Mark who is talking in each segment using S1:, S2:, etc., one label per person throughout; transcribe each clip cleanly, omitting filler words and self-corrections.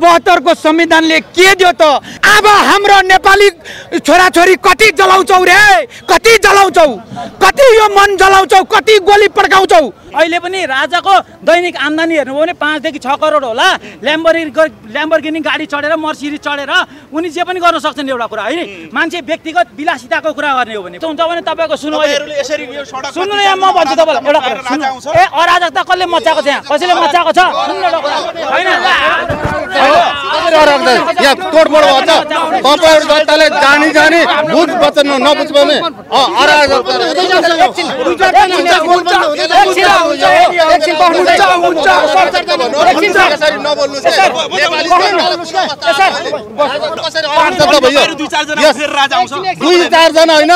S1: 72 को संविधानले के दियो त? अब हाम्रो नेपाली छोराछोरी कति जलाउँछौ रे, कति जलाउँछौ, कति यो मन जलाउँछौ, कति गोली पड्काउँछौ?
S2: अहिले पनि राजाको दैनिक आम्दानी हेर्नु भने 5 देखि 6 करोड होला। ल्याम्बोर्गिनी गाडी चढेर मर्सिडिज चढेर उनी जे पनि गर्न सक्छन् एउटा कुरा हैन। मान्छे व्यक्तिगत विलासिताको कुरा गर्ने हो भने हुन्छ भने तपाईको सुन्नु सुन्नु यहाँ म भन्छु तपाईलाई एउटा कुरा सुन्नु। ए अराजकता कसले मचाएको छ? यहाँ कसैले मचाएको छ? सुन्नु एउटा कुरा हैन
S3: अराजकता यहाँ तोडफोड भन्छ। तपाईहरु जनताले जानी जानी बुझ वचन नबुझ भने अराजकता दुई चार जना होइन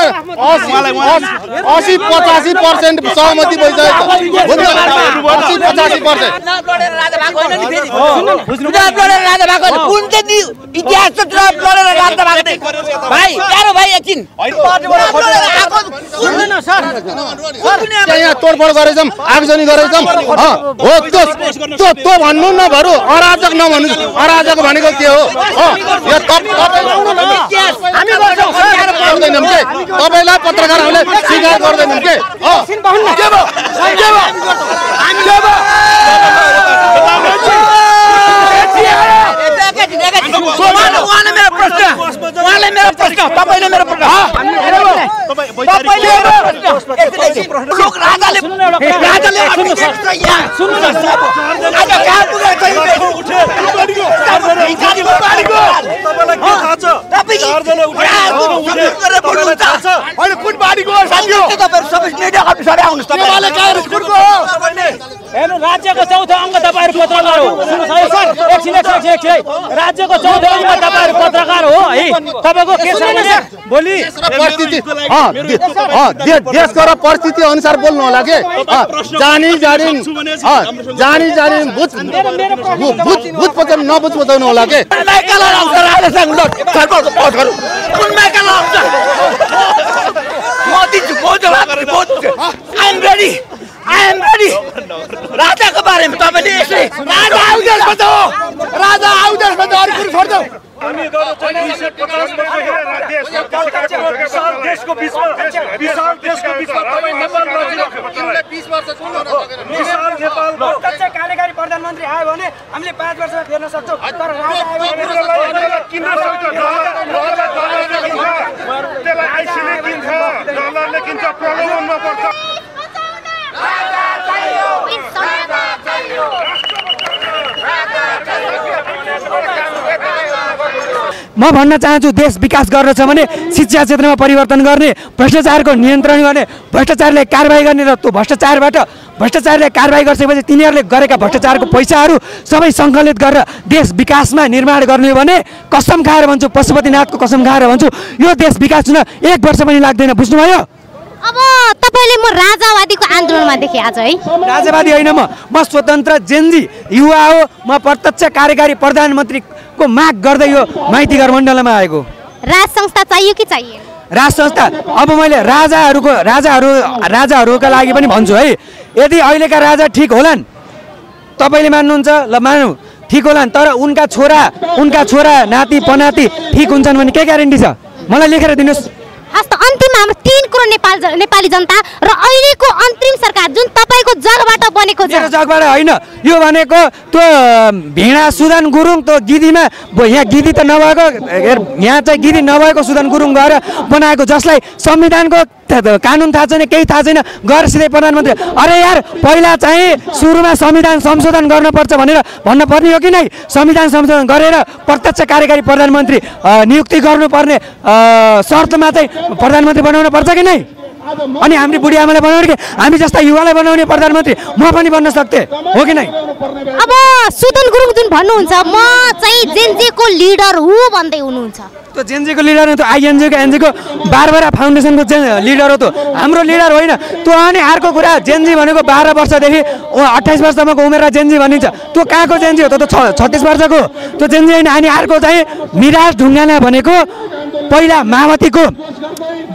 S3: 80-85% सहमति भइसकेको तोडफोड गरेछौँ, आगजनी गरेछौँ हो त्यो भन्नु न भरु अराजक नभन्नु। अराजक भनेको के हो? तपाईलाई पत्रकारहरूले स्वीकार गर्दैनन् के?
S2: राज्यको चौथो अङ्ग तपाईहरु पत्रकार हो। राज्यको चौथो अङ्ग तपाईहरु पत्रकार हो है। तपाईको के छ भने भोलि
S3: परिस्थिति देशको र परिस्थिति अनुसार बोल्नु होला के? जानी जानी बुझ वचन नबुझ बताउनु होला के?
S1: I am ready. राजाको बारेमा तपाईले यसले राजा आउँदैन बताओ, राजा आउँदैन बताओ, अरु कुरो छोड दो।
S4: हामी गरो 2050 देशको बीचमा विशाल देशको बीचमा तपाई नेपालमा 20 वर्ष छोड्न नसकेर विशाल नेपालको
S2: कच्चा कार्यकारी प्रधानमन्त्री आयो भने हामीले 5 वर्षमा फेर्न सक्छौं। तर राजा आयो भने
S4: किन सक्छ? त्यसलाई आइसिले किन्छ, डलरले किन्छ, प्रलोभनमा पर्छ।
S1: म भन्न चाहन्छु देश विकास गर्न छ भने शिक्षा क्षेत्रमा परिवर्तन गर्ने, भ्रष्टाचारको नियन्त्रण गर्ने, भ्रष्टाचारले कारबाही गर्ने र त्यो भ्रष्टाचारले कारबाही गरिसकेपछि तिनीहरूले गरेका भ्रष्टाचारको पैसाहरू सबै सङ्कलित गरेर देश विकासमा निर्माण गर्ने भने कसम खाएर भन्छु, पशुपतिनाथको कसम खाएर भन्छु, यो देश विकास हुन 1 वर्ष पनि लाग्दैन। बुझ्नुभयो?
S5: अब तपाईले म राजावादीको आन्दोलनमा देखे आज है।
S1: राजावादी होइन, म स्वतन्त्र जेनजी युवा हो। म प्रत्यक्ष कार्यकारी प्रधानमन्त्रीको माग गर्दै यो माइतीघर मण्डलमा आएको।
S5: राज संस्था चाहियो कि चाहिएन?
S1: राज संस्था अब मैले राजाहरूका लागि पनि भन्छु है। यदि अहिलेका राजा ठीक होलान्, तपाईले मान्नुहुन्छ ल मानौ ठीक होलान्, तर उनका छोरा नाति पनाति ठीक हुन्छन् भने के ग्यारेन्टी छ? मलाई लेखेर दिनुहोस्।
S5: हस्त अन्तिम हाम्रो 3 करोड नेपाली जनता र अहिलेको अन्तरिम सरकार जुन तपाईको जगबाट बनेको छ।
S1: मेरो जगबाट होइन, यो भनेको त्यो भिणा सुदन गुरुङ त्यो गिदीमा यहाँ गिदी त नभएको, यहाँ चाहिँ गिदी नभएको सुदन गुरुङ गएर बनाएको, जसलाई संविधानको कानुन थाहा छैन, केही थाहा छैन, गएर सिधै प्रधानमन्त्री। अरे यार पहिला चाहिँ सुरुमा संविधान संशोधन गर्नुपर्छ भनेर भन्न पर्ने हो कि नै? संविधान संशोधन गरेर प्रत्यक्ष कार्यकारी प्रधानमन्त्री नियुक्ति गर्नुपर्ने शर्तमा चाहिँ प्रधानमन्त्री बनाउनु पर्छ कि नै? अनि हामी बुढी आमालाई बनाउने कि हामी जस्ता युवालाई बनाउने प्रधानमन्त्री म पनि बन्न सक्थे हो कि नै?
S5: अब सुदन गुरुङ जुन भन्नुहुन्छ म चाहिँ जेनजेको लिडर हो भन्दै हुनुहुन्छ।
S1: त्यो जेनजेको लिडर हो, त्यो आइएनजेको एनजेको बारबारा फाउन्डेसनको लिडर हो, त्यो हाम्रो लिडर होइन। त्यो अनि अर्को कुरा, जेनजी भनेको 12 वर्षदेखि 28 वर्षसम्मको उमेरलाई जेनजी भनिन्छ। त्यो कहाँको जेनजी हो? त्यो त 36 वर्षको त्यो जेनजी होइन। अनि अर्को चाहिँ मिराज ढुङ्गाना भनेको पहिला माओवादीको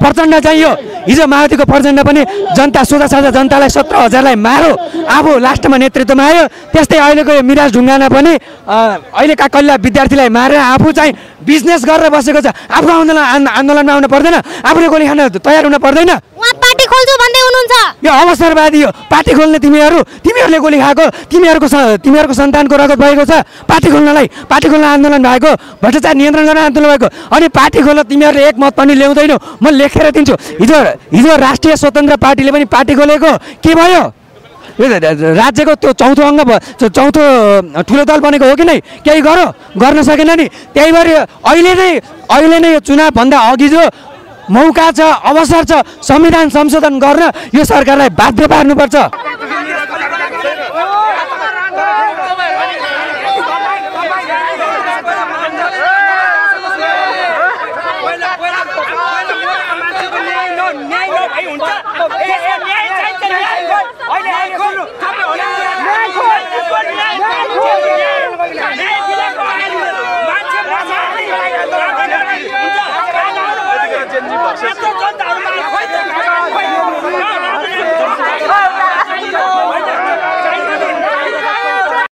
S1: प्रचण्ड चाहिँ यो हिजो माओवादीको प्रचण्ड पनि जनता सोझा साझा जनतालाई 17,000लाई मारो अब लास्टमा नेतृत्वमा आयो। त्यस्तै अहिलेको यो मिराज ढुङ्गाना पनि अहिलेका कल्ला विद्यार्थीलाई मारेर आफू चाहिँ बिजनेस गरेर बसेको छ। आफ्नो आन्दोलनमा आउनु पर्दैन, आफूले गोली खान तयार हुन पर्दैन।
S5: उहाँ पार्टी खोल्छु भन्दै हुनुहुन्छ।
S1: यो अवसरवादी हो। पार्टी खोल्ने तिमीहरूले गोली खाएको, तिमीहरूको सन्तानको रगत भएको छ पार्टी खोल्न आन्दोलन भएको, भ्रष्टाचार नियन्त्रण गर्न आन्दोलन भएको। अनि पार्टी खोल्न तिमीहरूले एक मत पनि ल्याउँदैनौ, म लेखेर दिन्छु। हिजो राष्ट्रिय स्वतन्त्र पार्टीले पनि पार्टी खोलेको के भयो? यो राज्यको त्यो चौथो ठुलो दल बनेको हो कि नै? केही गर्न सकेन नि। त्यही भएर अहिले नै यो चुनावभन्दा अघि जो मौका छ, अवसर छ, संविधान संशोधन गर्न यो सरकारलाई बाध्य पार्नुपर्छ।